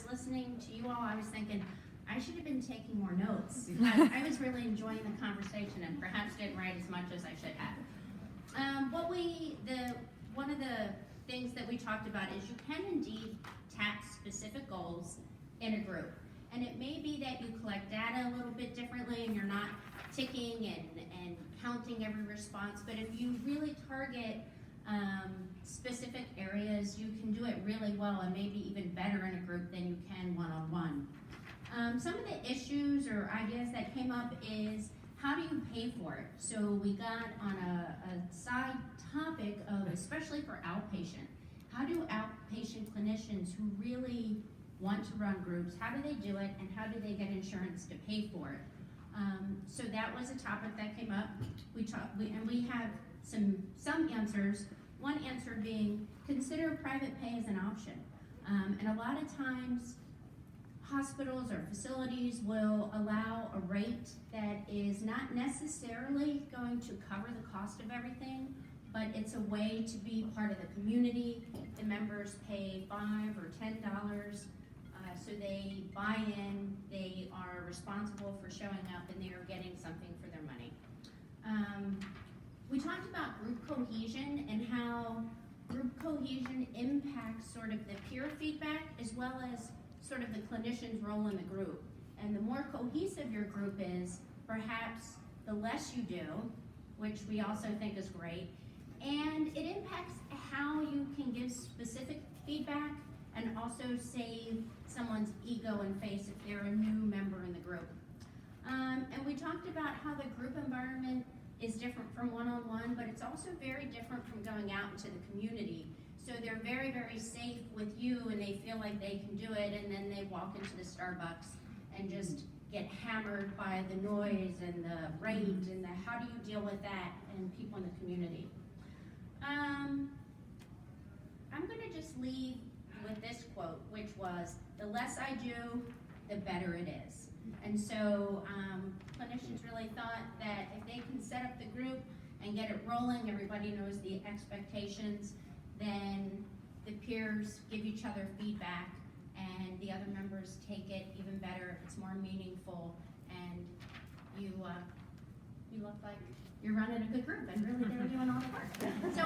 listening to you all, I was thinking, I should have been taking more notes. I was really enjoying the conversation and perhaps didn't write as much as I should have. One of the things that we talked about is you can indeed tap specific goals in a group. And it may be that you collect data a little bit differently and you're not ticking and counting every response, but if you really target specific areas, you can do it really well and maybe even better in a group than you can one-on-one. Some of the issues or ideas that came up is, how do you pay for it? So we got on a side topic of, especially for outpatient, how do outpatient clinicians who really want to run groups, how do they do it, and how do they get insurance to pay for it? So that was a topic that came up. And we have some answers. One answer being, consider private pay as an option. And a lot of times, hospitals or facilities will allow a rate that is not necessarily going to cover the cost of everything, but it's a way to be part of the community. The members pay $5 or $10, so they buy in, they are responsible for showing up, and they are getting something for their money. We talked about group cohesion and how group cohesion impacts sort of the peer feedback as well as sort of the clinician's role in the group. And the more cohesive your group is, perhaps the less you do, which we also think is great. And it impacts how you can give specific feedback and also save someone's ego and face if they're a new member in the group. And we talked about how the group environment is different from one-on-one, but it's also very different from going out into the community. So they're very, very safe with you and they feel like they can do it, and then they walk into the Starbucks and just get hammered by the noise and the rate and the how do you deal with that and people in the community. I'm gonna just leave with this quote, which was, the less I do, the better it is. And so clinicians really thought that if they can set up the group and get it rolling, everybody knows the expectations, then the peers give each other feedback and the other members take it even better, it's more meaningful, and you look like you're running a good group and really they're doing all the work. So